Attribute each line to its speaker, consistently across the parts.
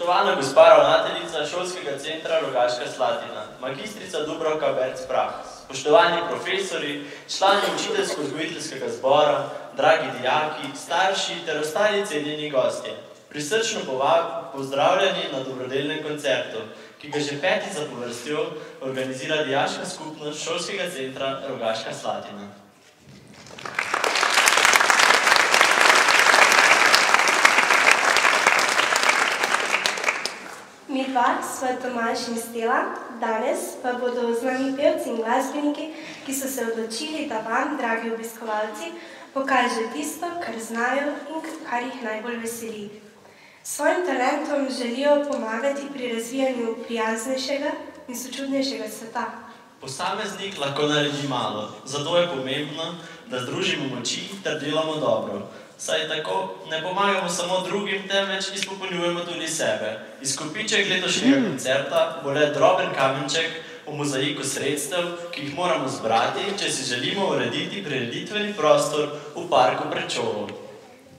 Speaker 1: Spoštovana gospa ravnateljica Šolskega centra Rogaška Slatina, magistrica Dubravka Berc-Prah, spoštovani profesori, člani učiteljsko-vzgojiteljskega zbora, dragi dijaki, starši ter ostali cenjeni gostje, prisrčno pozdravljeni na dobrodelnem koncertu, ki ga že peti zapovrstjo organizira dijaška skupnost Šolskega centra Rogaška Slatina.
Speaker 2: Mi dva sva Tomaž in Stela, danes pa bodo z nami pevci in glasbeniki, ki so se odločili, da vam, dragi obiskovalci, pokaže tisto, kar znajo in kar jih najbolj veseli. S svojim talentom želijo pomagati pri razvijanju prijaznejšega in sočutnejšega sveta.
Speaker 1: Posameznik lahko naredi malo, zato je pomembno, da združimo moči ter delamo dobro. Saj tako ne pomagamo samo drugim, temveč izpopolnjujemo tudi sebe. Izkupiček letošnjega koncerta bo le droben kamenček v mozaiku sredstev, ki jih moramo zbrati, če si želimo urediti prireditveni prostor v parku pred šolo.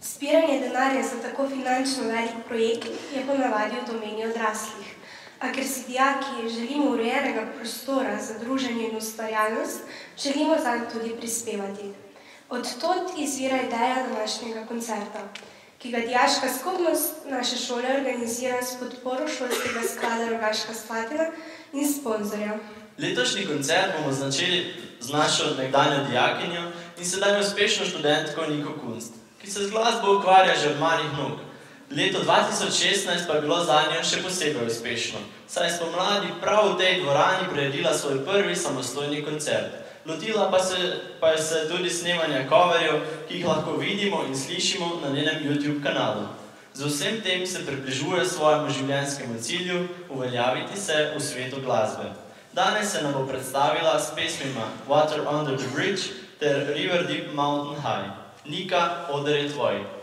Speaker 2: Zbiranje denarja za tako finančno velik projekt je ponavadi v domeni odraslih. A ker si dijaki želimo urejenega prostora za druženje in ustvarjalnost, želimo zanj tudi prispevati. Od tod izvira ideja današnjega koncerta, ki ga dijaška skupnost naše šole organizira s podporo Šolskega sklada Rogaška Slatina in sponzorja.
Speaker 1: Letošnji koncert bomo začeli z našo nekdanjo dijakinjo in sedaj uspešno študentko Niko Kunst, ki se z glasbo ukvarja že od malih nog. Leto 2016 pa je bilo zanjo še posebej uspešno, saj spomladi prav v tej dvorani priredila svoj prvi samostojni koncert. Lotila pa je se tudi snemanja coverjev, ki jih lahko vidimo in slišimo na njenem YouTube kanalu. Z vsem tem se približuje svojemu življenjskemu cilju uveljaviti se v svetu glasbe. Danes se nam bo predstavila s pesmima Water Under the Bridge ter River Deep Mountain High. Nika, oder je tvoj.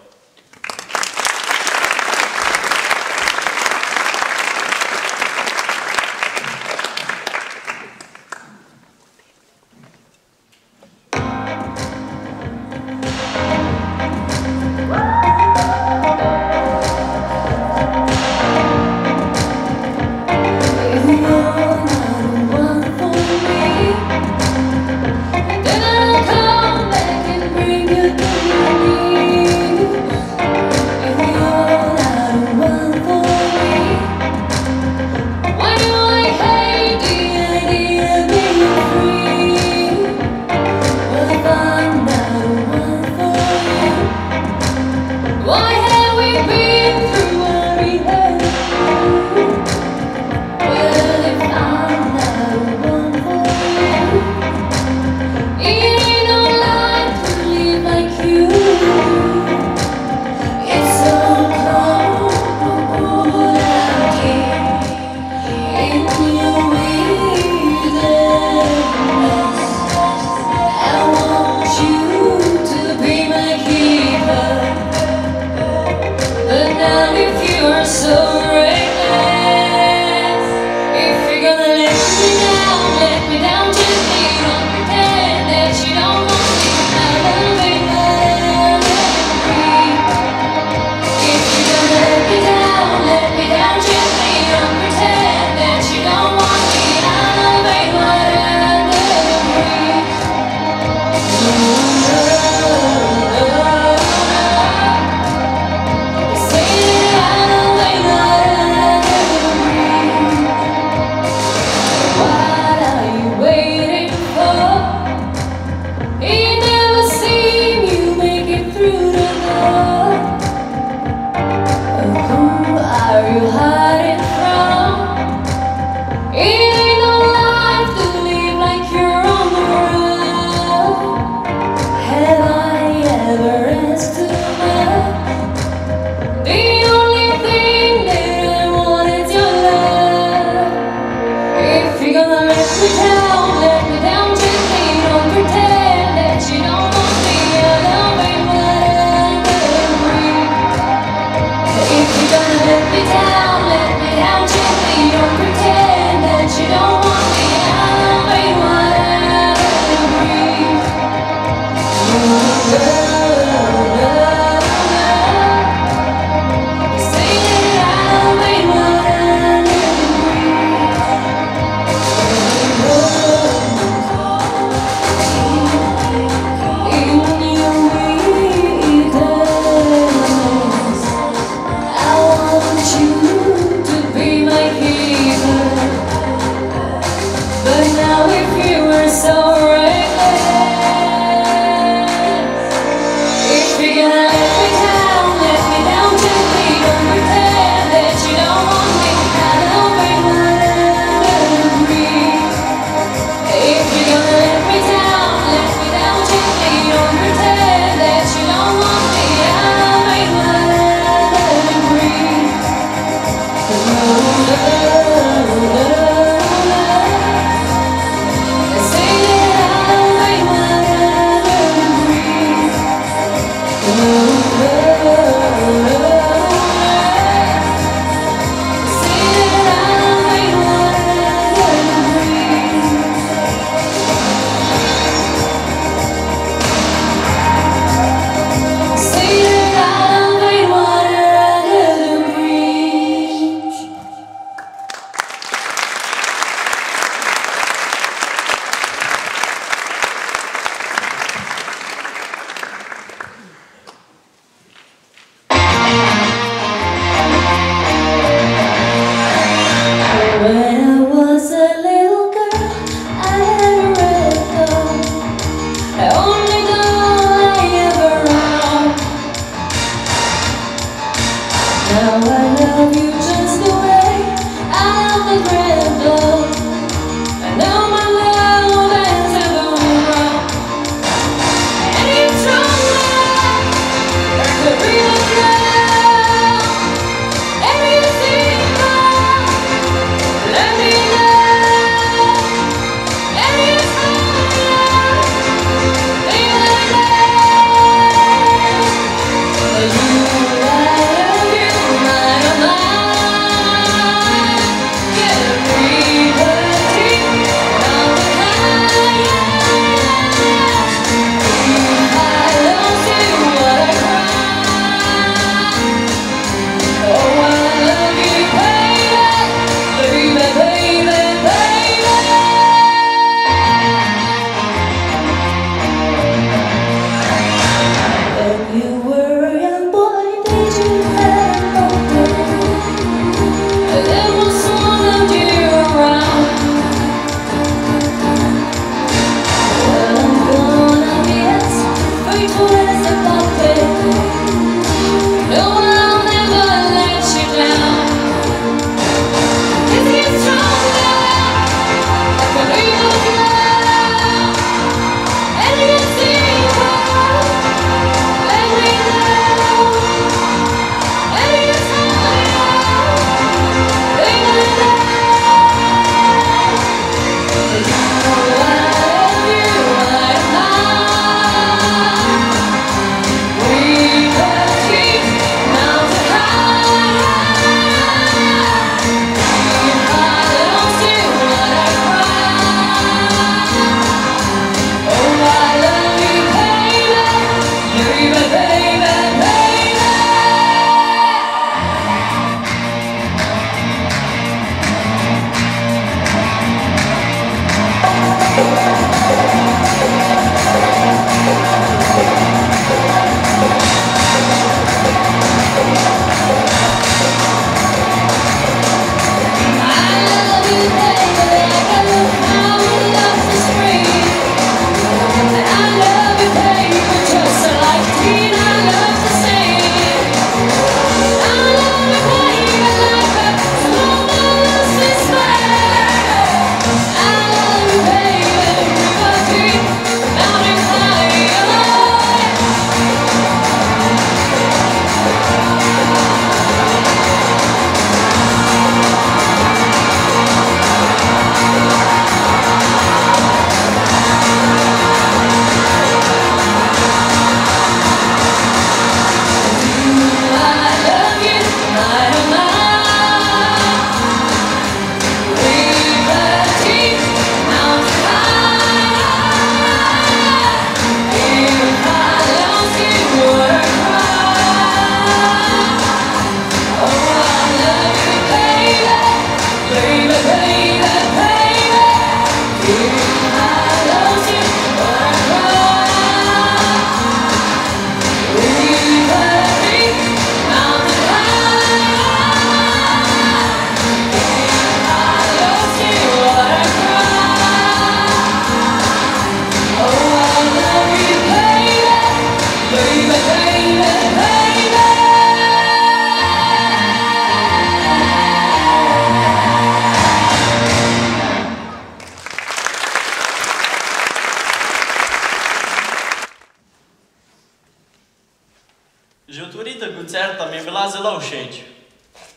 Speaker 1: koncerta mi je bila zelo všeč.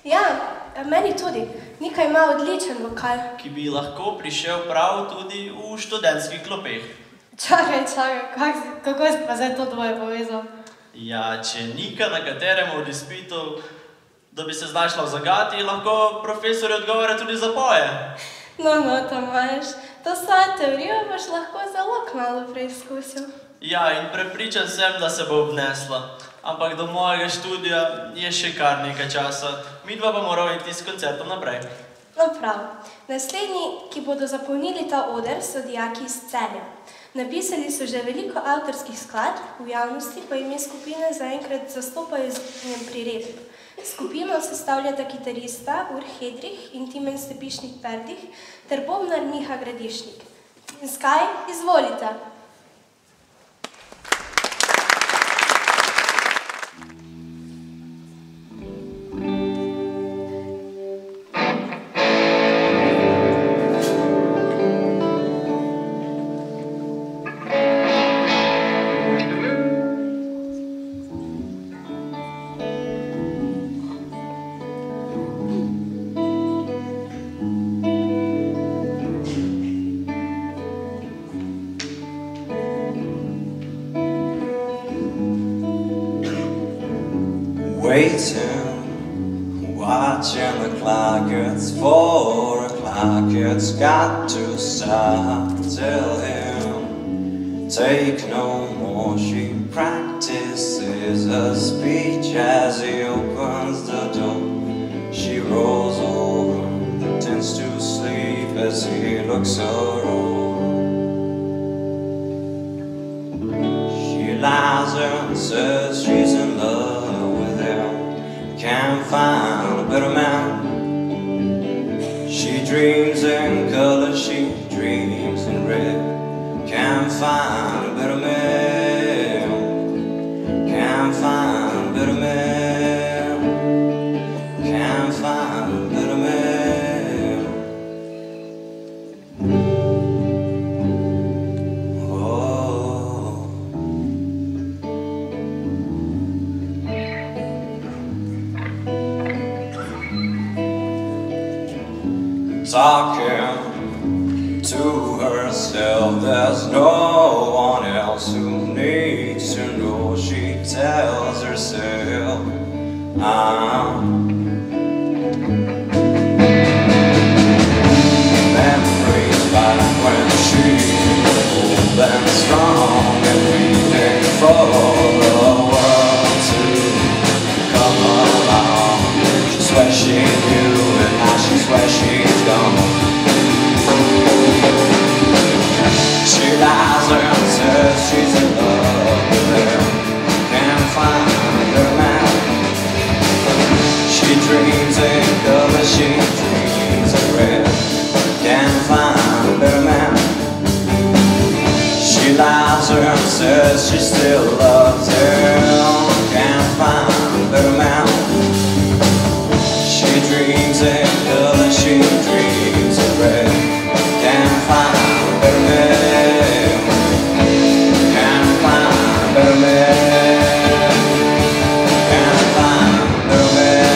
Speaker 2: Ja, meni tudi. Nika ima odličen vokal.
Speaker 1: Ki bi lahko prišel prav tudi v študentskih klopeh.
Speaker 3: Čakaj, kako si pa zdaj to dvoje povezal?
Speaker 1: Ja, če Nika na katerem od izpitov, da bi se znašla v zagati, lahko profesor odgovore tudi zapoje.
Speaker 2: No, Tomaž, to svojo teorijo boš lahko zelo kmalu preizkusil.
Speaker 1: Ja, in prepričan sem, da se bo obnesla. Ampak do mojega študija je še kar nekaj časa. Midva pa morava iti s koncertom naprej.
Speaker 2: No prav. Naslednji, ki bodo zapolnili ta oder, so dijaki iz Celja. Napisali so že veliko avtorskih skladb, v javnosti pa ime skupine zaenkrat zastopajo z imenjem Priredb. Skupino sestavljata kitarista Ur Hedrih in Timen Stepišnik Perdih ter bobnar Miha Gradišnik. In skaj, izvolite!
Speaker 4: Waiting, watching the clock, it's 4 o'clock, it's got to stop. Tell him, take no more. She practices her speech as he opens the door. She rolls over, pretends to sleep as he looks her over. She lies and says she's in love. Can't find a better man. She dreams in color, she dreams in red. Can't find a better man. Can't find a better man. Can't find a better man. Oh. Talking to herself, there's no one else who needs to know. She tells herself, memories back when she was old and strong and waiting for the world to come along. She swears she knew and now she swears she's gone. She lies and says she's in love with him. Can't find her man. She dreams in color, she dreams in red. Can't find a better man. She lies and says she still loves him. Can't find a better man. She dreams in color, she dreams in red. Can't find a better man. Can't find a better man. Can't find a better man.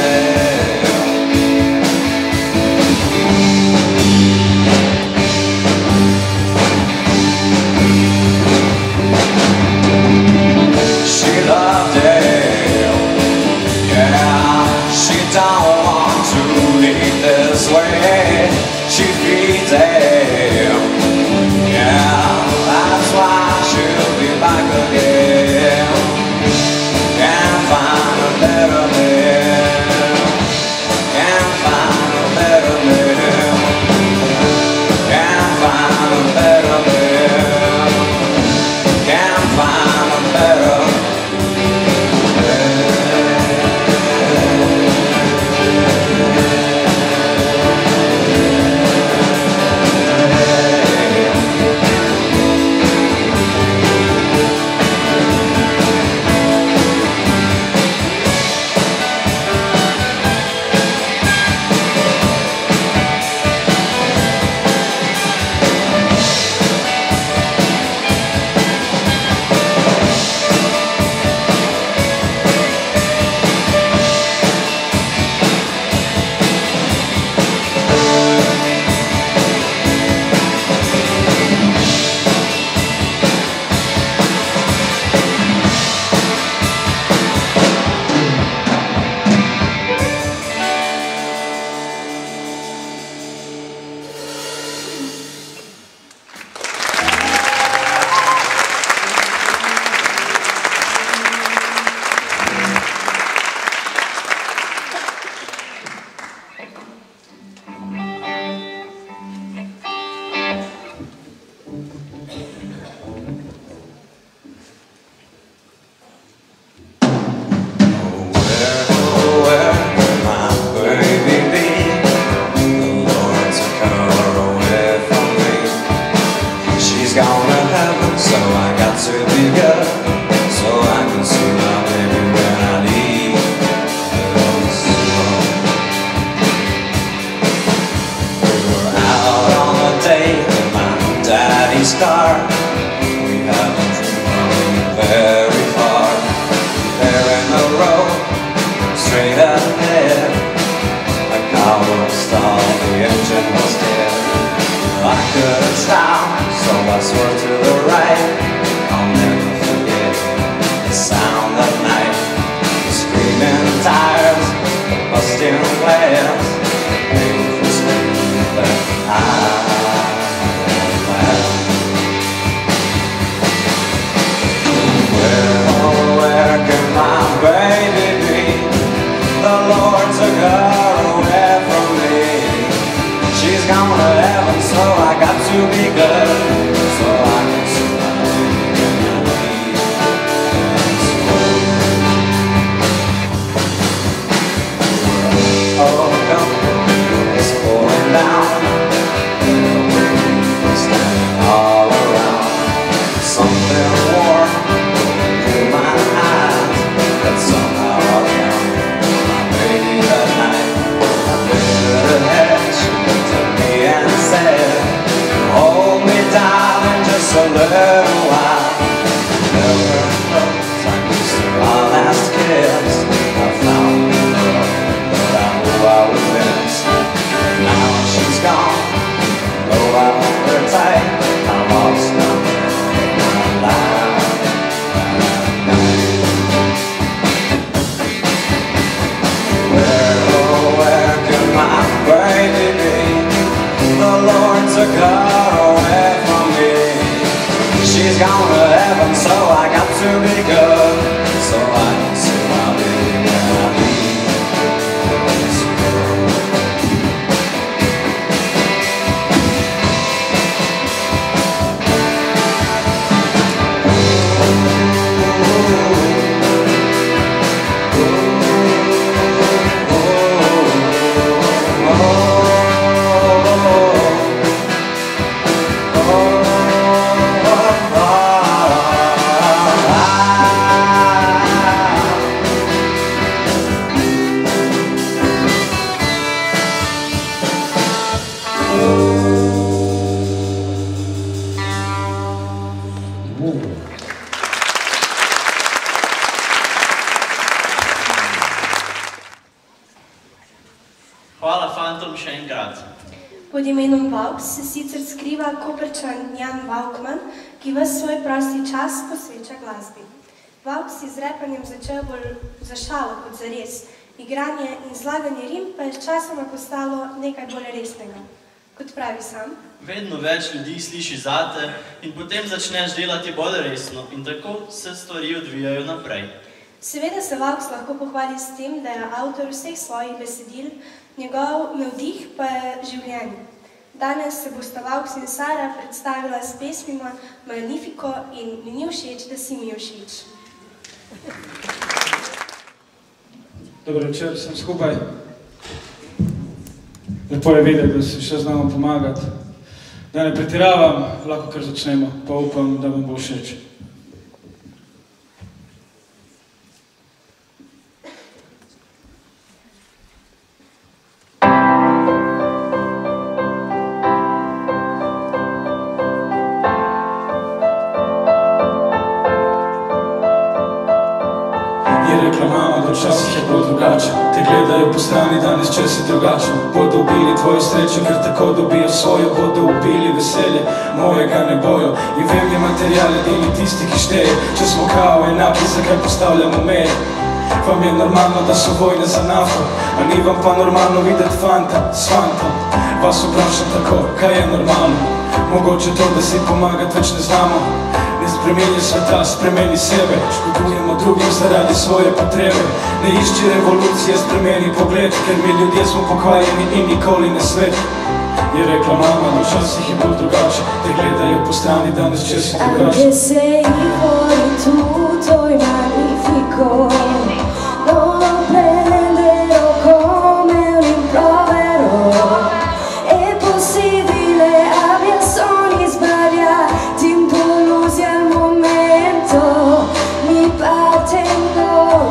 Speaker 4: start. We haven't come very far. There in the road, straight ahead, a car was stalled, the engine was dead. I couldn't stop, so I swerved to the right. I'll never forget the sound of night, the screaming tires, the busting glass, the painful scream that I where can my baby be? The Lord took her away from me. She's gone to heaven, so I got to be good, so I can see my baby when I leave this world. Oh, God, it's pouring down, standing all around. Something warm through my eyes that somehow I found my baby that night. I lifted her head, she looked at me and said, hold me darling just a little while. Held her close, I kissed her our last kiss. I found the love that I knew I would miss. Now she's gone, though I hold her tight, I lost nothing in my life. Where can my baby be? The Lord took her away from me. She's gone to heaven, so I got to be good, so I can see my baby when I leave this world.
Speaker 1: Hvala fantom še enkrat.
Speaker 2: Pod imenom Vauks se sicer skriva Koprčan Jan Vaukman, ki ves svoj prosti čas posveča glasbi. Vauks je z repanjem začel bolj za šalo kot za res. Igranje in zlaganje rim pa je sčasoma postalo nekaj bolj resnega. Kot pravi sam,
Speaker 1: Vedno več ljudi sliši zate in potem začneš delati bolj resno in tako se stvari odvijajo naprej.
Speaker 2: seveda se Vauks lahko pohvali s tem, da je avtor vseh svojih besedil, njegov navdih pa je življenje. Danes se bosta Vauks in Sara predstavila s pesmima Magnifico in Mi ni všeč, da si mi všeč.
Speaker 5: Dober večer, sem skupaj. Lepo je videti, da si še znamo pomagati. Da ne pretiravam, lahko kar začnemo, pa upam, da vam bo všeč. Včasih je bolj drugače, te gledajo po strani danes, če si drugačen. Bodo ubili tvojo srečo, ker tako dobijo svojo, bodo ubili veselje, mojega ne bojo. In vem je material edini tisti, ki šteje, če smo kao enaki, zakaj postavljamo meje. Vam je normalno, da so vojne za nafto, a ni vam pa normalno videti fanta s fantom. Vas vprašam tako, kaj je normalno? Mogoče to, da si pomagati več ne znamo. Ne spremeni sveta, spremeni sebe, škodujemo drugim zaradi svoje potrebe. Ne išči revolucije, spremeni pogled, ker mi ljudje smo pokvarjeni in nikoli ne svet. Je rekla mama, da včasih je bolj drugače, te gledajo po strani danes, če si drugače.
Speaker 6: Anche se fuori tutto è magnifico, non lo prenderò come un rimprovero. È possibile abbia sogni sbagliati, impulsi al momento, mi partendono.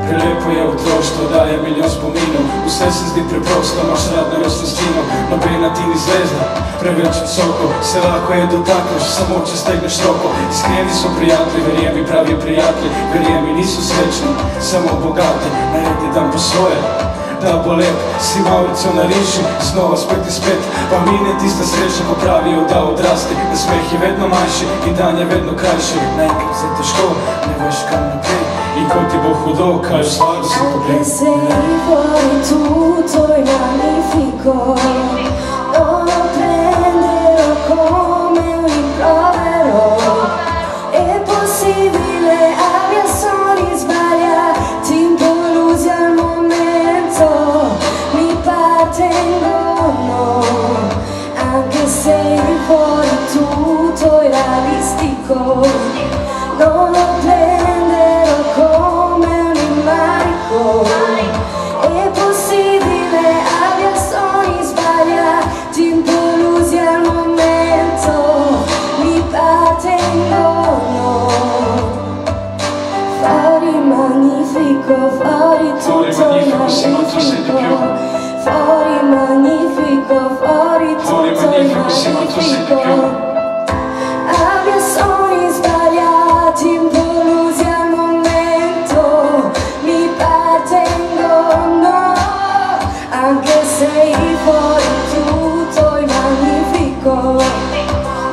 Speaker 5: Prelepo je otroštvo, daje milijon spominov, vse se zdi preprosto, imaš rad na rastlinstino, nobena ti ni zvezda, preveč visoko se lahko je dotakneš, samo če stegneš roko. Iskreni so prijatelji, verjemi, pravi prijatelji, verjemi, niso srečni, samo bogati. Naredi dan po svoje, da bo lep, si Maurico nariši, znova spet in spet, pa mine tista sreča, ko pravijo, da odrasti. Nasmeh je vedno manjši in dan je vedno krajši. Naenkrat se težko, ne veš kam naprej, in ko ti bo hudo, kaj stvar si pogled.
Speaker 6: Anche se fuori tutto è magnifico, non lo prenderò come un rimprovero. È possibile, abbia soli sbagliati, impolusi al momento, mi partengono. Anche se fuori tutto è realistico, non lo prenderò come un immarico. È possibile, abbia sogni sbagliati, impolusi al momento, mi partengono. Fuori magnifico, fuori tutto è magnifico. Fuori magnifico, fuori tutto è magnifico. Abbia sogni sbagliati, impolusi al momento, mi partengono. Anche se fuori tutto è magnifico,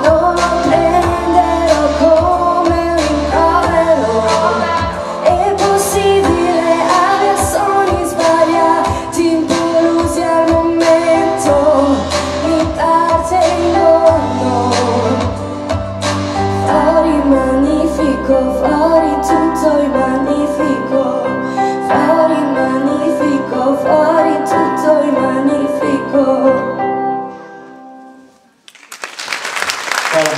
Speaker 6: non lo prenderò come un rimprovero. È possibile, abbia sogni sbagliati, impolusi al momento, mi partengono. Fuori magnifico, fuori tutto è magnifico. Fuori magnifico, fuori tutto è magnifico.
Speaker 5: Hvala.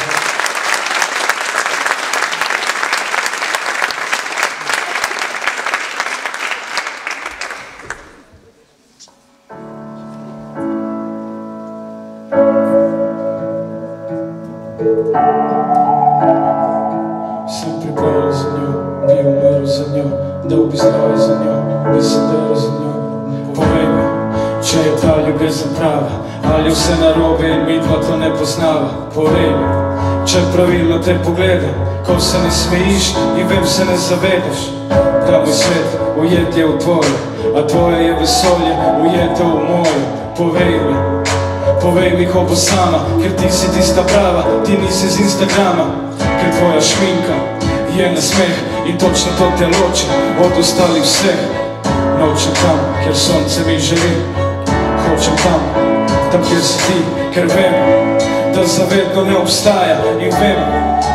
Speaker 5: Sem pripravljen za njo, bi umrl za njo, dal bi zdravje za njo, bi se delal za njo. Povej mi, če je ta ljubezen prava, ali je vse narobe in midva to ne poznava. Povej mi, če pravilno te pogledam, ko se ne smejiš in vem se ne zavedaš, da moj svet ujet je v tvoje, a tvoje je vesolje ujeto v moje. Povej mi, ko bo sama, ker ti si tista prava, ti nisi z Instagrama, ker tvoja šminka je nasmeh in točno to te loči od ostalih vseh. Nočem tam, kjer sonce mi želi, hočem tam, kjer si ti, ker vem, da zavedno ne obstaja in vem,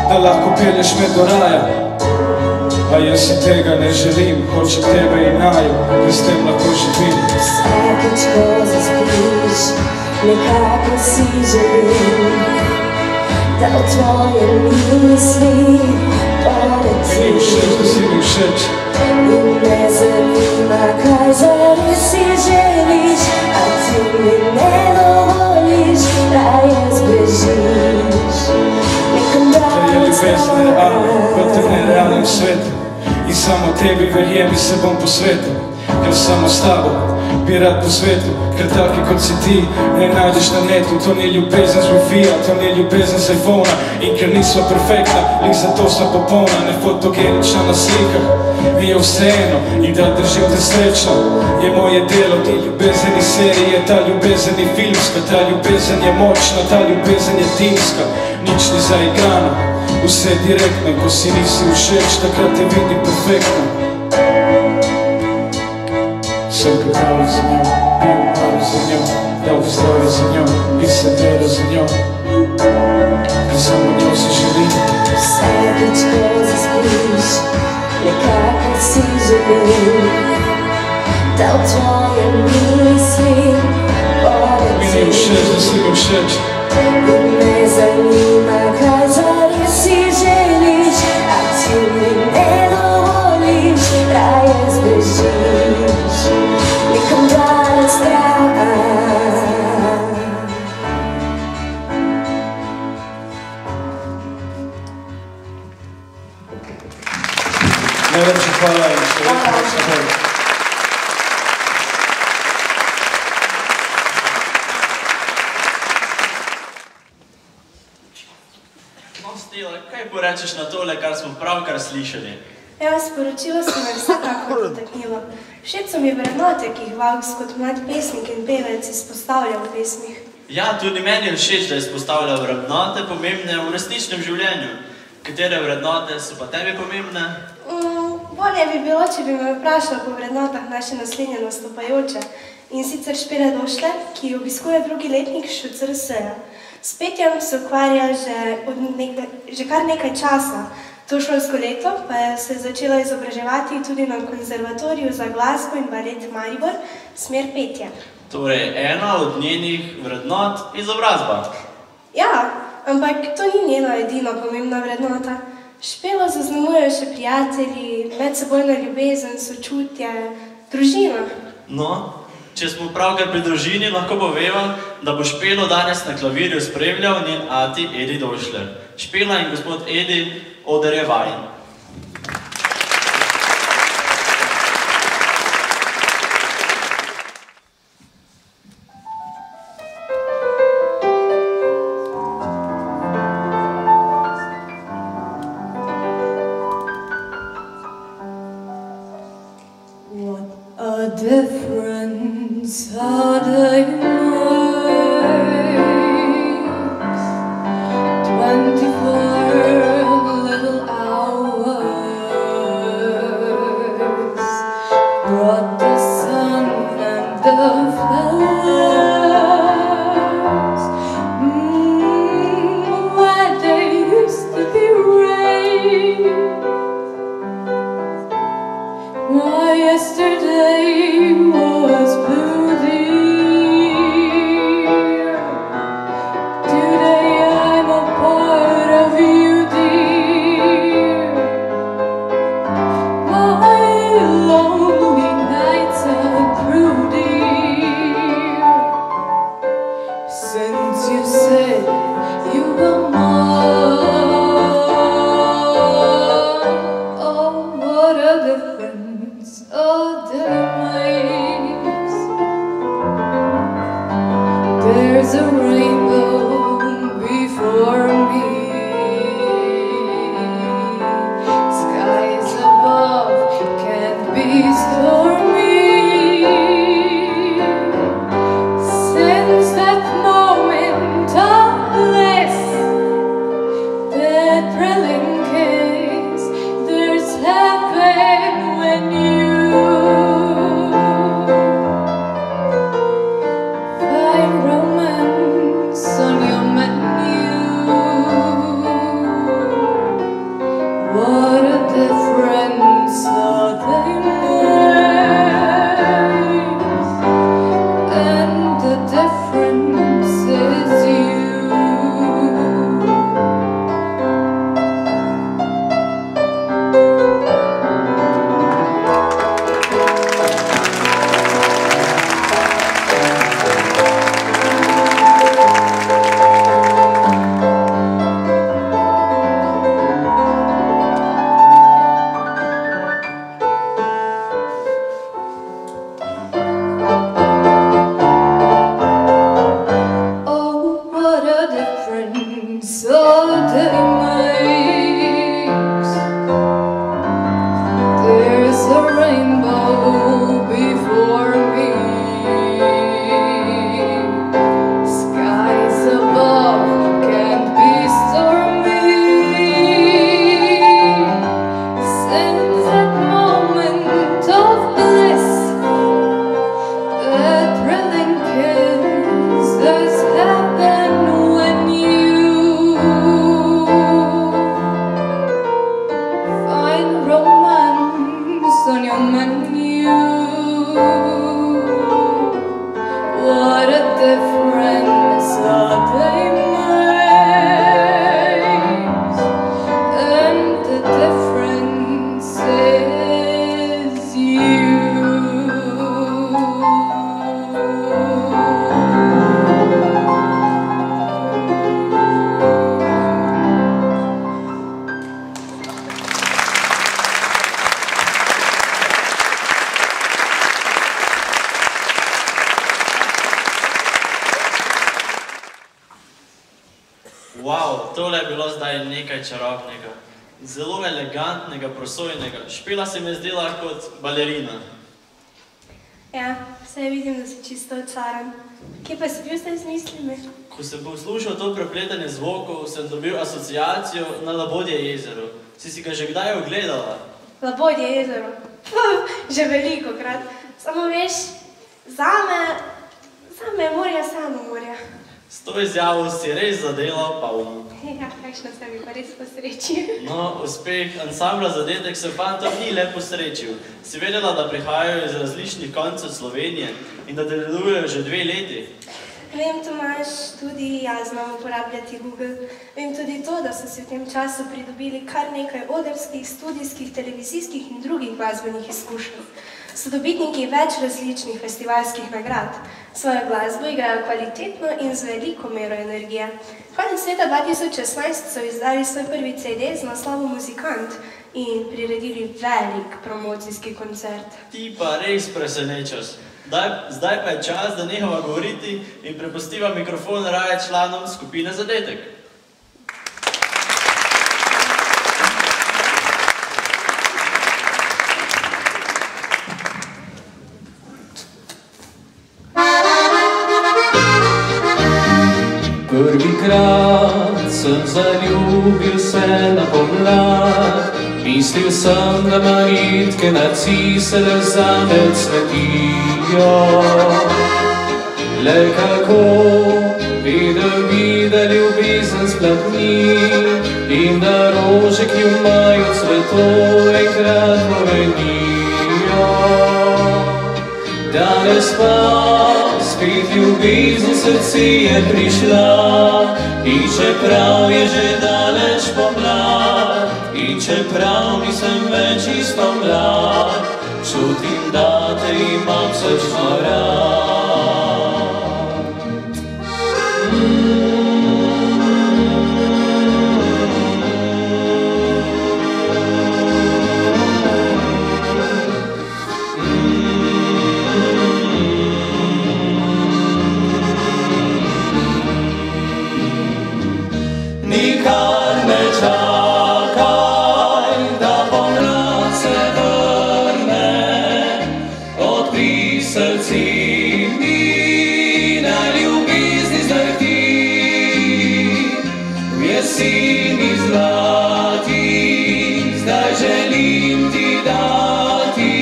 Speaker 5: da lahko pelješ me do raja. A jaz si tega ne želim, hočem tebe in naju, ker s tem lahko živim.
Speaker 6: Vsakič, ko zaspiš, nekako si želim, da v tvoje misli poleti.
Speaker 5: Ni všeč, da si mi všeč.
Speaker 6: In me zanima, kaj zares si želiš, a ti mi ne dovoliš, raje zbežiš. Nekam
Speaker 5: Da je
Speaker 6: daleč
Speaker 5: ljubezen realna v tem nerealnem svetu in samo tebi verjemi se bom posvetil, ker samo s tabo bi rad po svetu, ker taki kot si ti ne najdeš na netu. To ni ljubezen z Wi-Fi-ja, to ni ljubezen z iPhona, in ker nisva perfektna, lih zato sva popolna, ne fotogenična na slikah. Mi je vseeno in da držim te srečno, je moje delo. Ti ljubezen iz serije, ta ljubezen je filmska, ta ljubezen je močna, ta ljubezen je timska. Nič ni zaigrano, vse direktno, ko si nisi všeč, takrat te vidim perfektno. Sem pripravljen za njo, bi umrl za njo, dal bi zdravje za njo, bi se delal za njo, ker samo njo si želim.
Speaker 6: Vsakič, ko zaspiš, nekako si želim, da v tvoje misli
Speaker 5: Mi ni
Speaker 6: poleti.
Speaker 5: všeč, da si mi všeč.
Speaker 6: In me zanima, kaj zares si želiš, a ti mi ne dovoliš, raje zbežiš nekam daleč stran.
Speaker 5: Najlepša hvala in še veliko.
Speaker 1: Stela, kaj porečeš na tole, kar smo pravkar slišali?
Speaker 2: Evo, sporočilo se me vsekakor dotaknilo. Všeč so mi vrednote, ki jih Vauks kot mlad pesnik in pevec izpostavlja v pesmih.
Speaker 1: Ja, tudi meni je všeč, da izpostavlja vrednote pomembne v resničnem življenju. Katere vrednote so pa tebi pomembne?
Speaker 2: Bolje bi bilo, če bi me vprašal po vrednotah naše naslednje nastopajoče. In sicer Špela Došler, ki obiskuje drugi letnik ŠCRS-ja. S petjem se ukvarja že kar nekaj časa. To šolsko leto pa je se začela izobraževati tudi na konzervatoriju za glasbo in balet Maribor, smer petje.
Speaker 1: Torej, ena od njenih vrednot izobrazba.
Speaker 2: Ja, ampak to ni njena edina pomembna vrednota. Špelo zaznamujejo še prijatelji, medsebojna ljubezen, sočutje, družina.
Speaker 1: No, če smo pravkar pri družini, lahko poveva, da bo Špelo danes na klavirju spremljal njen ati Edi Došler. Špela in gospod Edi, oder je vajen.
Speaker 6: Difference are they makes 24 little hours brought the sun and the flowers where there used to be rain. Why yesterday was blue, dear. Today I'm a part of you, dear. My lonely nights are through, dear. Since you said you were mine, oh, what a difference a day makes. There's a rainbow before me, skies above can't be stormy. Since that moment of bliss, that thrilling kiss, there's heaven when you find romance on your menu. What a difference a day makes, and the difference is you. Oh, what a difference a day makes. There's a rainbow before me, skies above can't be stormy. Since that moment of bliss, that thrilling kiss, there's heaven when you find romance on your menu.
Speaker 1: Wow, tole je bilo zdaj nekaj čarobnega. Zelo elegantnega, prosojnega. Špela se mi je zdela kot balerina.
Speaker 2: Ja, saj vidim, da si čisto očaran. Kje pa si bil zdaj z mislimi?
Speaker 1: Ko sem poslušal to prepletanje zvokov, sem dobil asociacijo na Labodje jezero. Si ga že kdaj ogledala?
Speaker 2: Labodje jezero? Že velikokrat. Samo veš, zame je morje samo morje.
Speaker 1: S to izjavo si res zadela polno.
Speaker 2: Ja, kakšno se mi pa res posreči.
Speaker 1: No, uspeh ansambla Zadetek se fantom ni le posrečil. Si vedela, da prihajajo iz različnih koncev Slovenije in da delujejo že 2 leti?
Speaker 2: Vem, Tomaž, tudi jaz znam uporabljati Google. Vem tudi to, da so si v tem času pridobili kar nekaj odrskih, studijskih, televizijskih in drugih glasbenih izkušenj. So dobitniki več različnih festivalskih nagrad. Svojo glasbo igrajo kvalitetno in z veliko mero energije. Konec leta 2016 so izdali svoj prvi CD z naslovom Muzikant in priredili velik promocijski koncert.
Speaker 1: Ti pa res presenečaš. Zdaj pa je čas, da nehava govoriti in prepustiva mikrofon raje članom skupine Zadetek.
Speaker 7: Prvikrat sem zaljubil se na pomlad, mislil sem, da maritke na cisele zame cvetijo. Le kako bi da ljubezen splatni in da rože, ki imajo cvetov, enkrat povenijo. Danes pa spet ljubezen srce je prišla, in čeprav je že daleč pomlad, in čeprav nisem več isto mlad, čutim, da te imam srčno rad. Nikar ne čakaj, da pomlad se vrne, odpri srci mi na ljubezni zdrhti. V jeseni zlati zdaj želim ti dati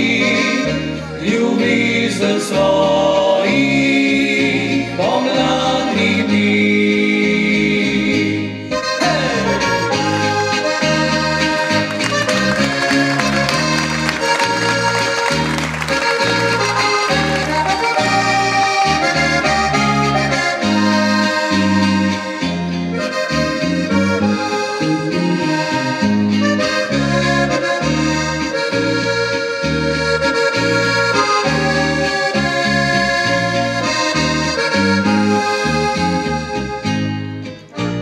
Speaker 7: ljubezen svojih pomladnih dni.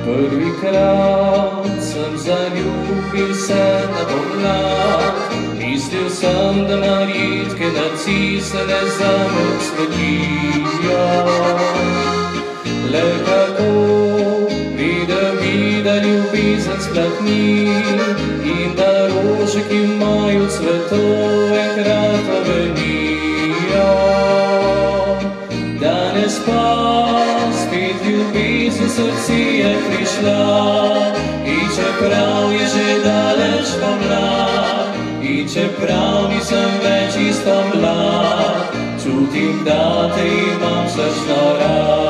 Speaker 7: Prvikrat sem zaljubil se na pomlad, mislil sem, da maritke na cisele zame cvetijo. Le kako bi da ljubezen splatni in da rože, ki imajo cvetov, enkrat povenijo. Danes pa spet ljubezen srce je prišla, in čeprav je že daleč pomlad, in čeprav nisem več isto mlad, čutim, da te imam srčno rad.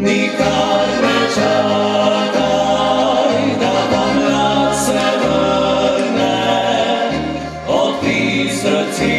Speaker 7: Nikar ne čakaj, da pomlad se vrne, odpri srci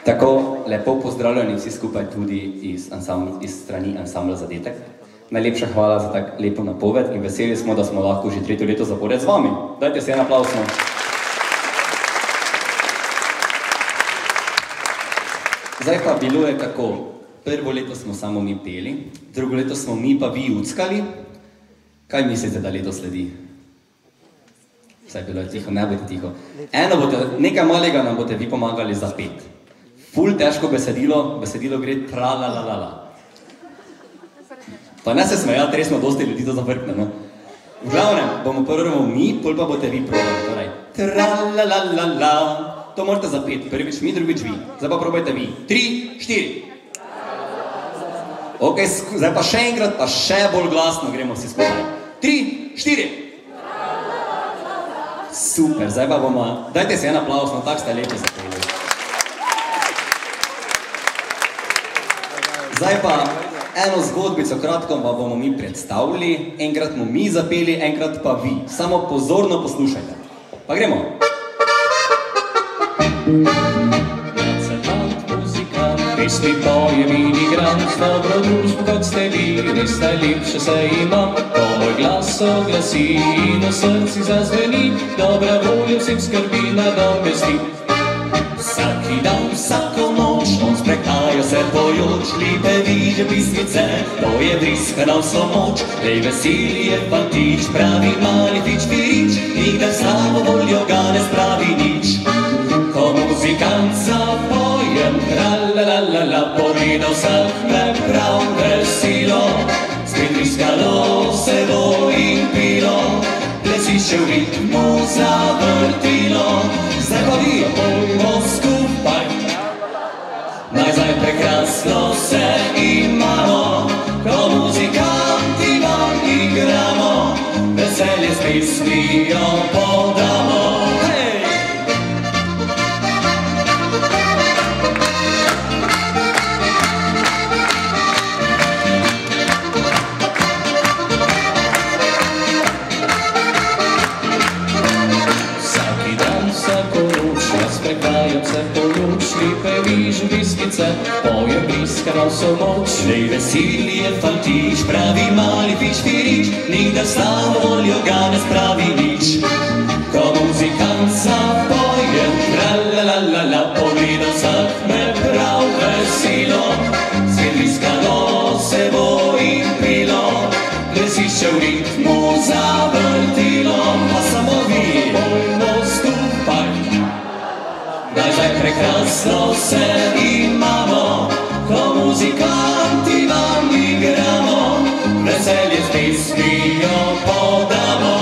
Speaker 8: Tako, lepo pozdravljeni vsi skupaj tudi iz strani ansambla Zadetek. Najlepša hvala za tak lepo napoved in veseli smo, da smo lahko že 3. leto zapored z vami. Dajte si en aplavz. Zdaj pa bilo je tako. Prvo leto smo samo mi peli, drugo leto smo mi pa vi uckali. Kaj mislite, da leto sledi? Vsaj bilo je tiho, ne bodite tiho. Nekaj malega nam boste vi pomagali zapeti. Ful težko besedilo gre tra-la-la-la-la. Pa ne se smejati, res smo dosti ljudi to zavrkne, no. V glavnem, bomo prvo mi, pol pa boste vi probali, torej. Tra-la-la-la-la. To morate zapeti, prvič mi, drugič vi. Zdaj pa probajte vi. 3, 4. Ok, zdaj pa še enkrat, pa še bolj glasno gremo vsi skupaj. 3, 4. Super, zdaj pa bomo, dajte si en aplavz, no tak ste lepo zapeli. Zdaj pa eno zgodbico kratko pa bomo mi predstavili, enkrat bomo mi zapeli, enkrat pa vi. Samo pozorno poslušajte. Pa gremo.
Speaker 7: Pesmi pojem in igram, s dobro družbo kot ste vi, res najlepše se imam. Ko moj glas oglasi in v srci zazveni, dobra volja vsem skrbi nadomesti. Vsaki dan, vsako noč, on sprehaja se pojoč, lepe vidje pismice, to je vriska na vso moč. Lej veseli je fantič, pravi mali fič firič, nikdar slabo voljo ga ne spravi nič. Ko muzikant zapojem, tra-la-la-la-la, poveda vsak me prav veselo. Spet vriskalo se bo in pilo, plesiše v ritmu zavrtilo. Zdaj pa vi, pojmo skupaj, najzaj prekrasno se imamo. Ko muzikanti vam igramo, veselje s pesmijo podamo. Pojem bliska na vso moč, lej veseli je fantič, pravi mali fič firič, nikdar slabo voljo ga ne spravi nič. Ko muzikant zapoje, tra-la-la-la-la, pogleda vsak me prav veselo. Svet bliskalo se bo in pilo, plesiše v ritmu zavrtilo. Pa samo vi, pojmo skupaj, najzaj prekrasno se imamo. Ko muzikanti vam igramo, veselje s pesmijo podamo.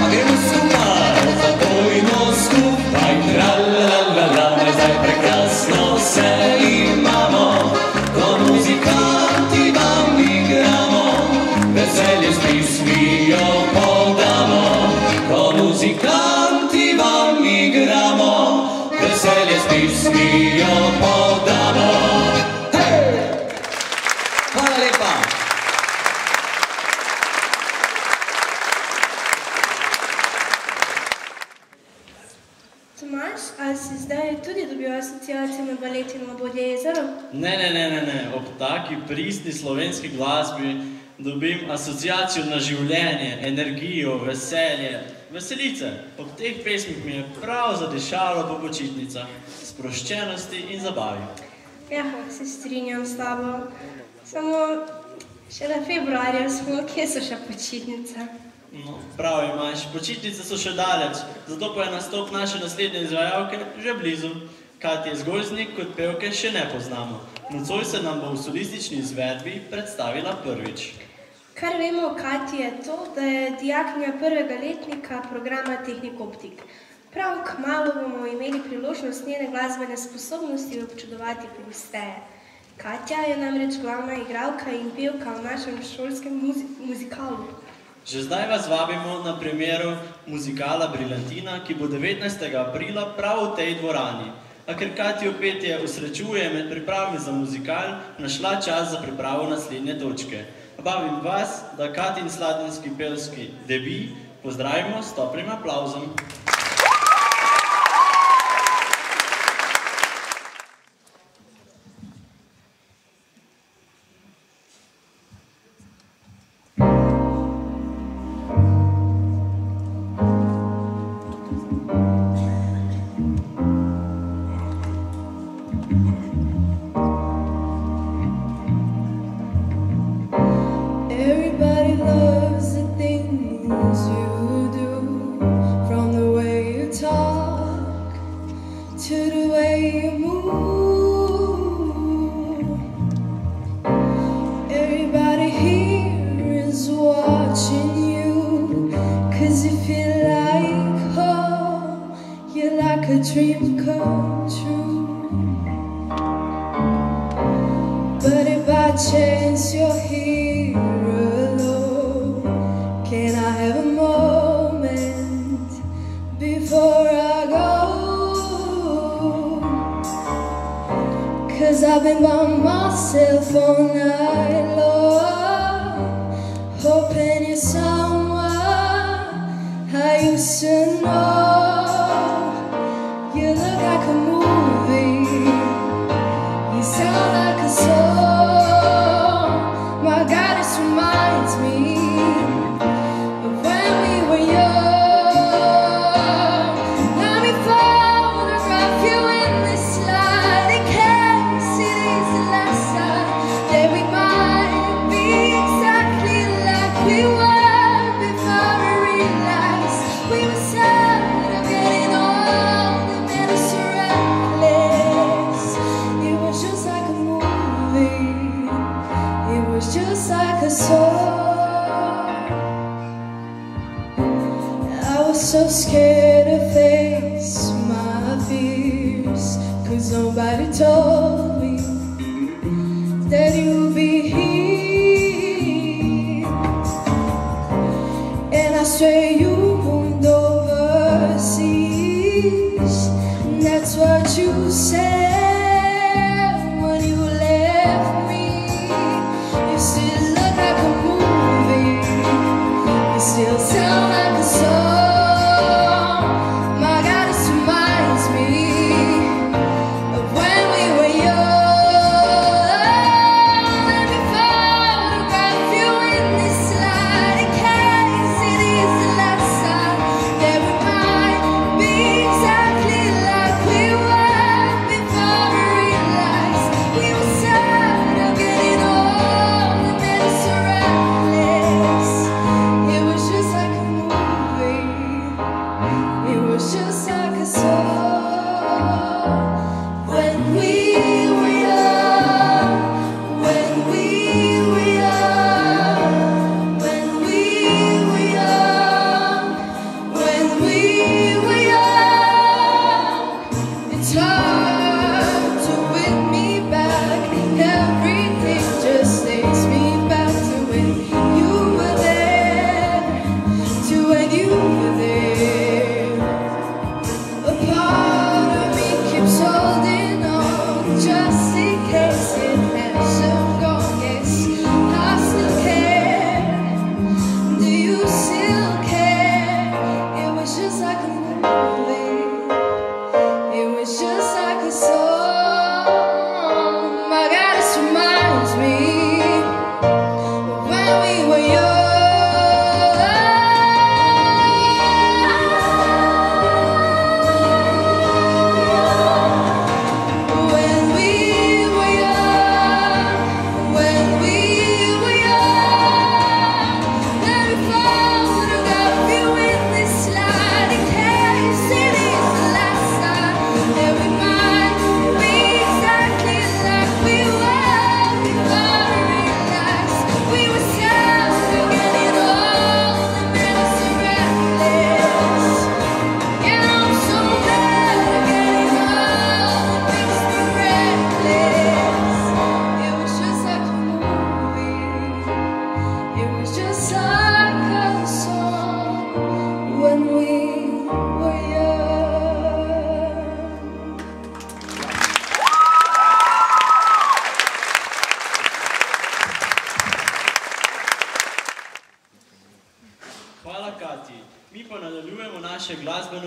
Speaker 7: Pa gremo skupaj, zapojmo skupaj, tra-la-la-la-la, najzaj prekrasno se imamo. Ko muzikanti vam igramo, veselje s pesmijo podamo. Ko muzikanti vam igramo, veselje s pesmijo podamo. Hvala lepa.
Speaker 2: Tomaž, ali si zdaj tudi dobil asociacijo na balet in Labodje jezero?
Speaker 1: Ne. Ob taki pristni slovenski glasbi dobim asociacijo na življenje, energijo, veselje, veselice. Ob teh pesmih mi je prav zadešalo po počitnicah, sproščenosti in zabavi.
Speaker 2: Ja, se strinjam s tabo. Samo šele februarja smo, kje so še počitnice?
Speaker 1: No, prav imaš, počitnice so še daleč, zato pa je nastop naše naslednje izvajalke že blizu. Katje Zgolznik kot pevke še ne poznamo. Nocoj se nam bo v solistični izvedbi predstavila prvič.
Speaker 2: Kar vemo o Katji je to, da je dijakinja 1. letnika programa Tehnik Optik. Prav kmalu bomo imeli priložnost njene glasbene sposobnosti občudovati pogosteje. Katja je namreč glavna igralka in pevka v našem šolskem muzikalu.
Speaker 1: Že zdaj vas vabimo na premiero muzikala Briljantina, ki bo 19. aprila prav v tej dvorani. a ker Katijo petje usrečuje med pripravami za muzikal, našla čas za pripravo naslednje točke. Vabim vas, da Katin slatinski pevski debi pozdravimo s toplim aplavzom.
Speaker 6: Everybody loves the things you do, from the way you talk to the way you move. Everybody here is watching you, 'cause you feel like home, you're like a dream come true. But if by chance you're here alone, can I have a moment before I go? 'Cause I've been by myself all night long, hoping you're someone I used to know. You look like a movie, you sound like a song. My God, this reminds me of when we were young. Let me photograph you in this light, in case it is the last time that we might be exactly like we were before we realized we were sad of getting old and made us reckless. It was just like a movie, it was just like a song. I was so scared to face my fears, 'cause nobody told me that you'd be here. And I swear you moved overseas, and that's what you said when you left me. You still look like a movie, you still sound like a song. My God, this reminds me of when we were young. Let me photograph you in this light, in case it is the last time that we might be exactly like we were before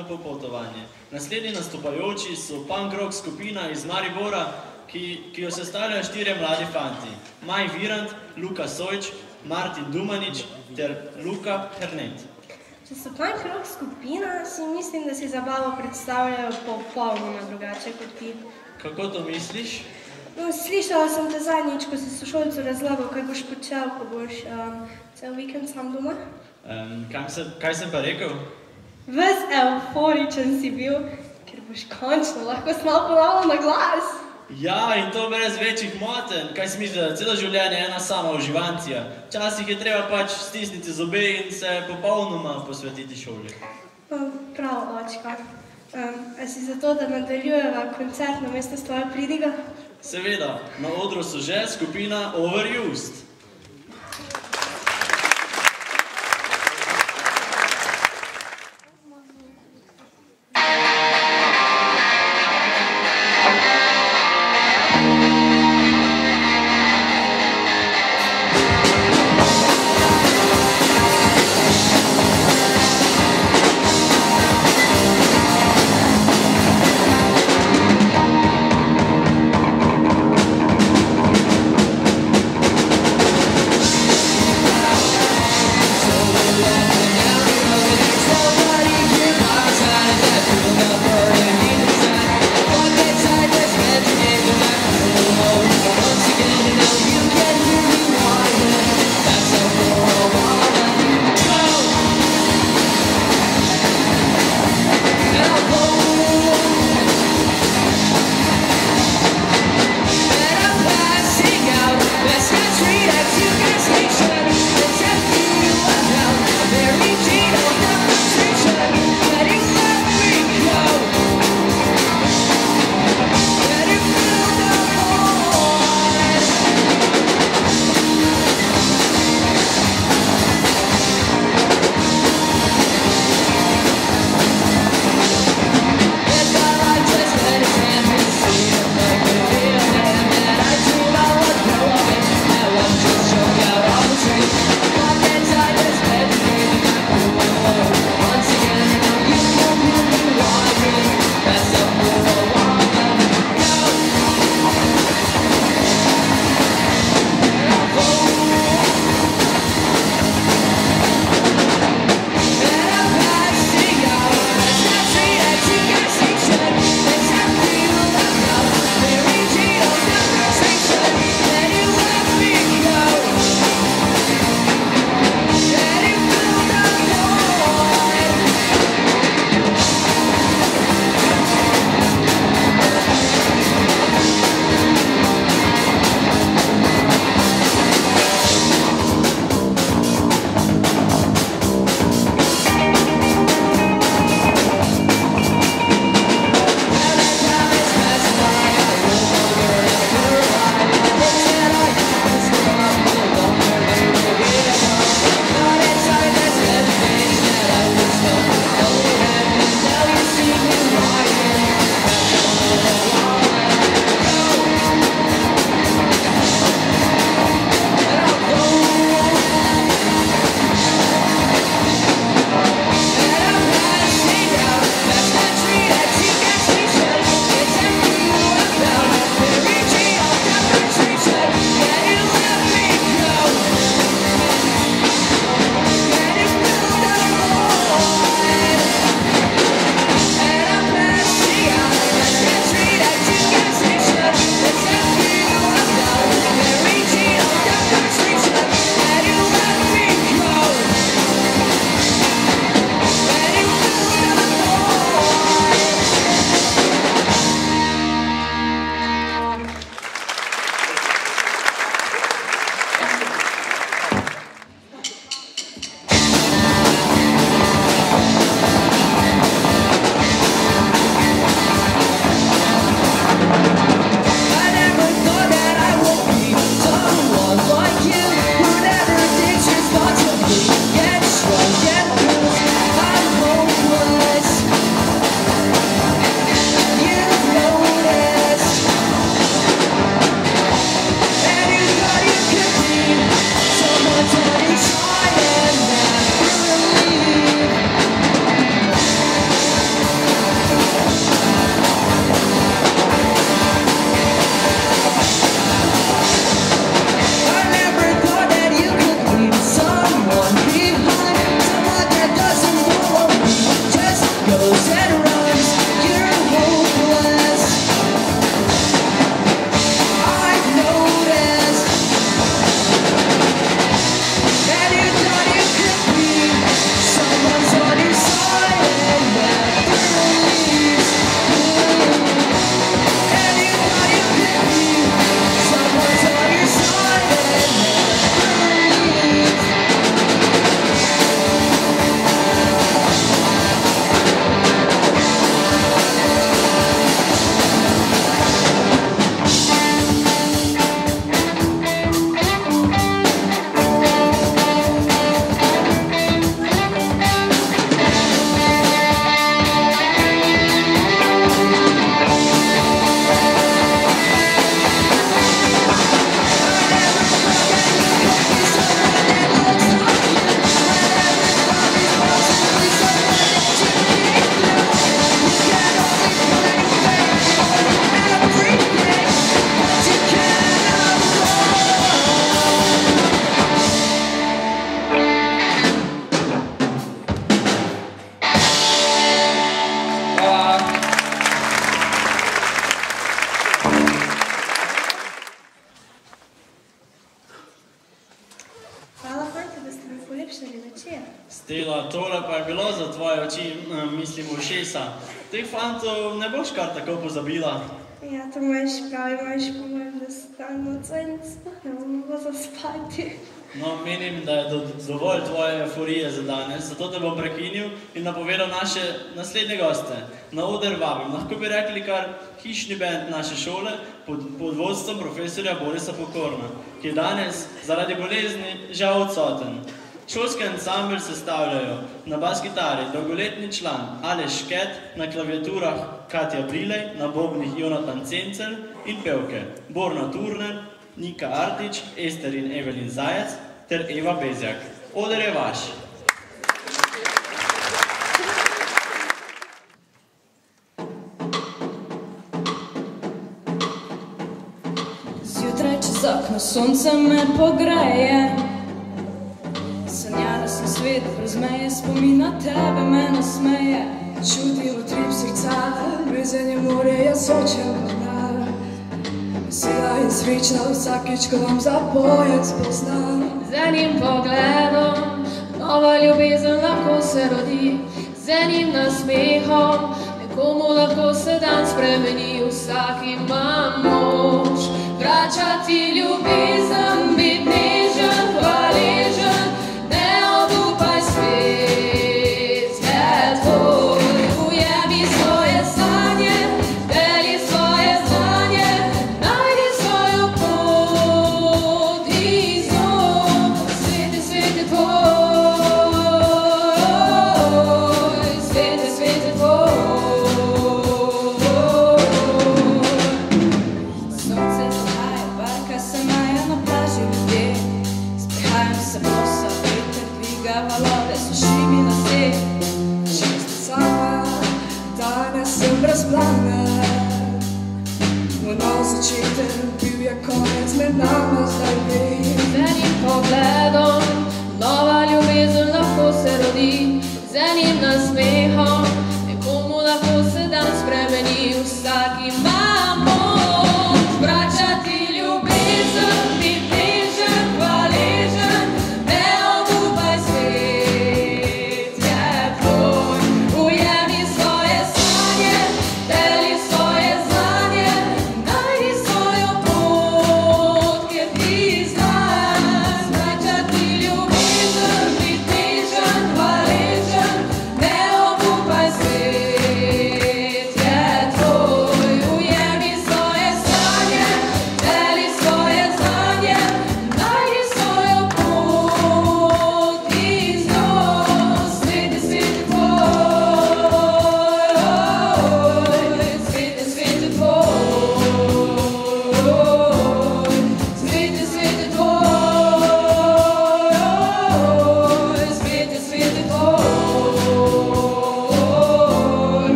Speaker 1: glasbeno popotovanje. Naslednji nastopajoči so punk rock skupina iz Maribora, ki jo sestavljajo 4 mladi fanti. Maj Virant, Luka Sojč, Martin Dumanič ter Luka Hernet.
Speaker 2: Če so punk rock skupina, si mislim, da si zabavo predstavljajo popolnoma drugače kot ti.
Speaker 1: Kako to misliš?
Speaker 2: No, slišala sem te zadnjič, ko si sošolcu razlagal, kaj boš počel, ko boš cel vikend sam doma.
Speaker 1: Kaj sem pa rekel?
Speaker 2: Ves euforičen si bil, ker boš končno lahko snal ponavljal na glas.
Speaker 1: Ja, in to brez večjih motenj. Kaj si misliš, da celo življenje je ena sama uživancija? Včasih je treba pač stisniti zobe in se popolnoma posvetiti šoli.
Speaker 2: Prav, očka. A si zato, da nadaljujeva koncert namesto s tvojo pridigo?
Speaker 1: Seveda, na odru so že skupina Overused. Stela, tole pa je bilo za tvoje oči, mislim, ušesa. Teh fantov ne boš kar tako pozabila.
Speaker 2: Ja, to imaš prav, imaš po mojem, da stan nocoj in sploh ne bomo mogla zaspati.
Speaker 1: No, menim, da je dovolj tvoje euforije za danes, zato te bom prekinil in napovedal naše naslednje goste. Na oder vabim, lahko bi rekli kar hišni bend naše šole pod vodstvom profesorja Borisa Pokorna, ki je danes zaradi bolezni žal odsoten. Šolski ansambl sestavljajo na bas-kitari dolgoletni član Aleš Šket, na klaviaturah Katja Brilej, na bobnih Jonatan Cencel in pevke Borna Turner, Nika Artič, Ester in Evelin Zajec ter Eva Bezjak. Oder je vaš.
Speaker 6: Zjutraj čez okno sonce me pogreje, sanjala sem svet brez meje, spomin na tebe me nasmeje.
Speaker 9: Čutim utrip srca, brizenje morje je sočen kanal. Vesela in srečna vsakič, ko vam zapojem spoznam.
Speaker 6: Z enim pogledom nova ljubezen lahko se rodi, z enim nasmehom nekomu lahko se dan spremeni. Vsak ima moč vračati ljubezen, biti nežen, hvaležen, ne obupaj, svet je tvoj. Ujemi svoje sanje, deli svoje znanje, najdi svojo pot iz njo. Svet je tvoj, svet je tvoj. Sonce zahaja, barka se maja na plaži ljudje. Sprehajam se bosa, veter dviga valove, suši mi lase.
Speaker 9: Čisto sama, danes sem brez plana. Moj nov začetek, bil je konec med nama, zdaj vem.
Speaker 6: Z enim pogledom nova ljubezen lahko se rodi, z enim nasmehom nekomu lahko se dan spremeni. Vsak ima moč vračati ljubezen, biti nežen, hvaležen, ne obupaj, svet je tvoj. Ujemi svoje sanje, deli svoje znanje, najdi svojo pot, kjer ti znaš. Vračati ljubezen, biti nežen, hvaležen, ne obupaj, svet je tvoj. Ujemi svoje sanje, deli svoje znanje, najdi svojo pot iz njo. Svet je tvoj, svet je tvoj, svet je tvoj, svet je tvoj,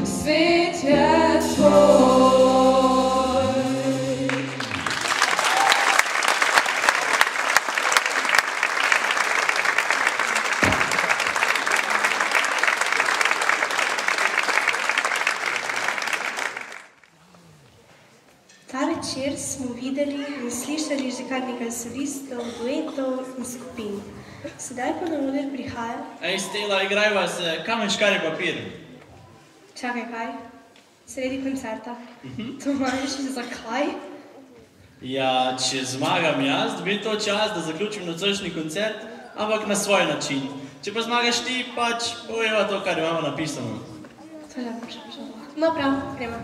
Speaker 6: svet je tvoj.
Speaker 2: Ta večer smo videli in slišali že kar nekaj solistov, duetov in skupin. Sedaj pa na oder prihaja.
Speaker 1: Ej, Stela, igrajva se kamen, škarje, papir.
Speaker 2: Čakaj, kaj? Sredi koncerta. Tomaž, zakaj?
Speaker 1: Ja, če zmagam jaz, dobi to čas, da zaključim nocojšnji koncert, ampak na svoj način. Če pa zmagaš ti, pač poveva to, kar imamo napisano.
Speaker 2: To je lepo, že. No prav, gremo.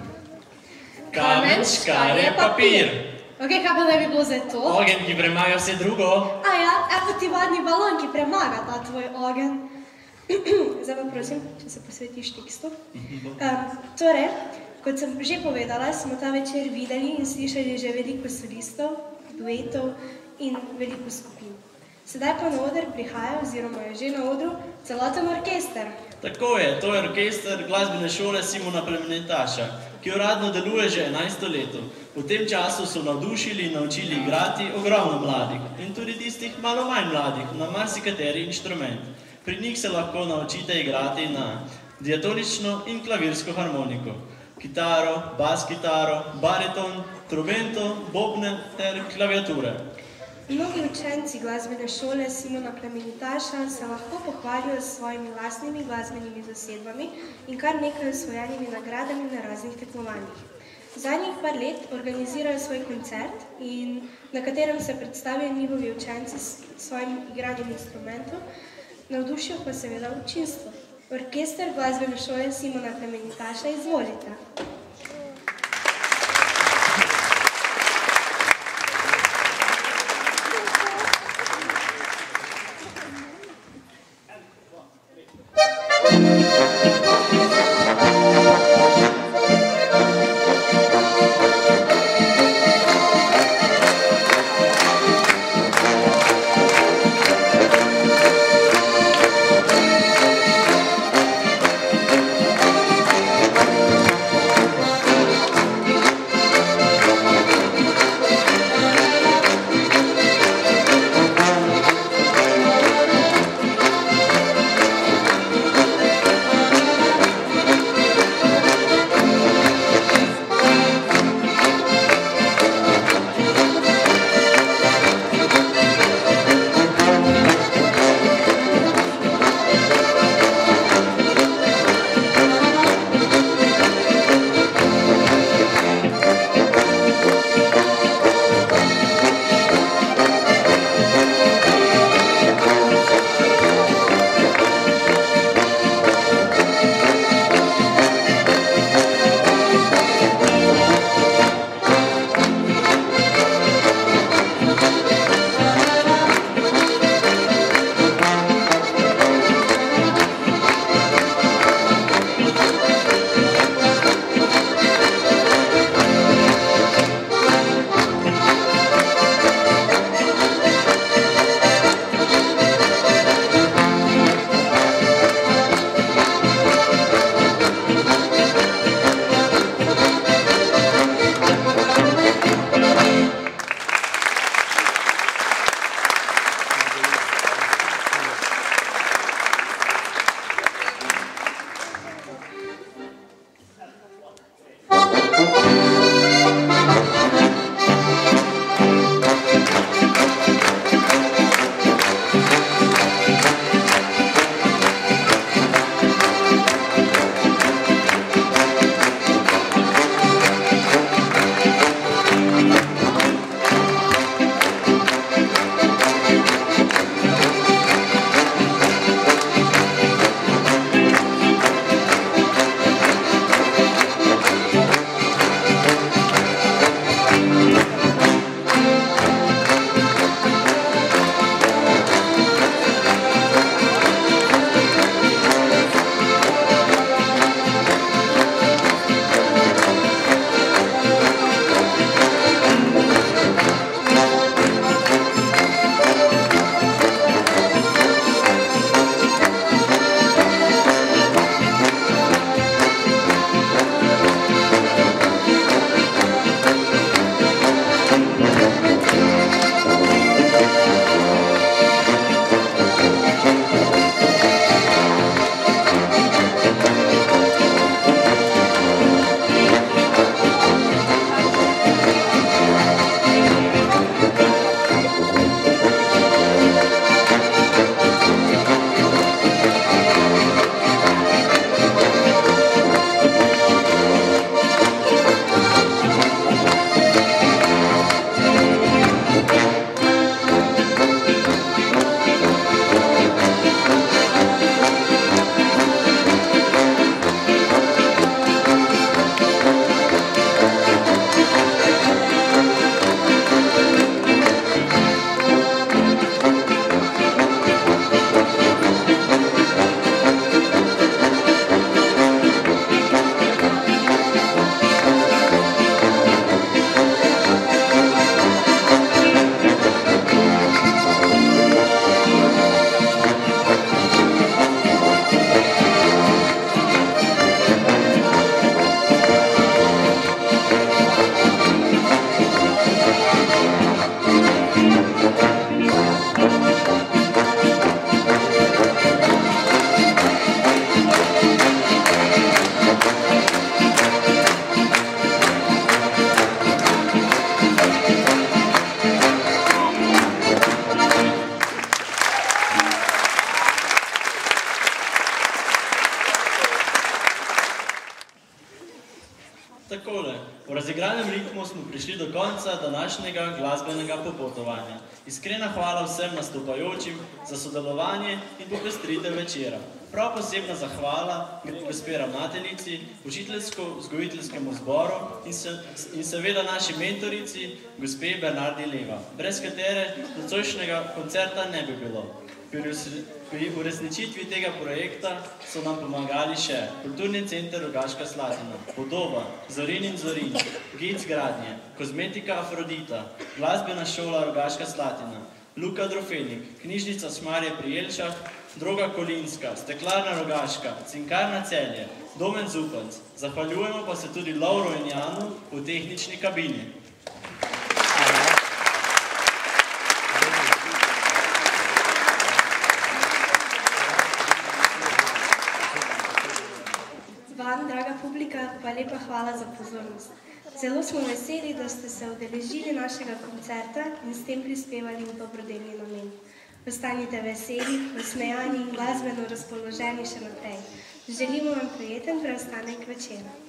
Speaker 1: Kamen, škarje, papir.
Speaker 3: Ok, kaj pa naj bi bilo zdaj to?
Speaker 1: Ogenj, ki premaga vse drugo.
Speaker 2: A ja, evo ti vodni balon, ki premaga ta tvoj ogenj. Zdaj pa prosim, če se posvetiš tekstu. Torej, kot sem že povedala, smo ta večer videli in slišali že veliko solistov, duetov in veliko skupin. Sedaj pa na oder prihaja, oziroma je že na odru, celoten orkester.
Speaker 1: Tako je, to je orkester glasbene šole Simona Plemenitaša, ki uradno deluje že 11. leto. V tem času so navdušili in naučili igrati ogromno mladih in tudi tistih malo manj mladih na marsikateri inštrument. Pri njih se lahko naučite igrati na diatonično in klavirsko harmoniko, kitaro, bas kitaro, bariton, trobento, bobne ter klaviature.
Speaker 2: Mnogi učenci glasbene šole Simona Plemenitaša se lahko pohvalijo s svojimi lastnimi glasbenimi zasedbami in kar nekaj osvojenimi nagradami na raznih tekmovanjih. Zadnjih par let organizirajo svoj koncert, na katerem se predstavijo njihovi učenci s svojim igranjem instrumentov, navdušijo pa seveda občinstvo. Orkester glasbene šole Simona Plemenitaša, izvolite.
Speaker 1: Takole, v razigranem ritmu smo prišli do konca današnjega glasbenega popotovanja. Iskrena hvala vsem nastopajočim za sodelovanje in popestritev večera. Prav posebna zahvala gre gospe ravnateljici, učiteljsko-vzgojiteljskemu zboru in seveda naši mentorici, gospe Bernardi Leva, brez katere nocojšnjega koncerta ne bi bilo. Pri uresničitvi tega projekta so nam pomagali še Kulturni center Rogaška Slatina, Podoba, Zorin in Zorin, Gic Gradnje, Kozmetika Afrodita, Glasbena šola Rogaška Slatina, Luka Drofenik, Knjižnica Šmarje pri Jelšah, Droga Kolinska, Steklarna Rogaška, Cinkarna Celje, Domen Zupanc. Zahvaljujemo pa se tudi Lovro in Janu v tehnični kabini.
Speaker 2: Vam, draga publika, pa lepa hvala za pozornost. Zelo smo veseli, da ste se udeležili našega koncerta in s tem prispevali v dobrodelni namen. Ostanite veseli, nasmejani in glasbeno razpoloženi še naprej. Želimo vam prijeten preostanek večera.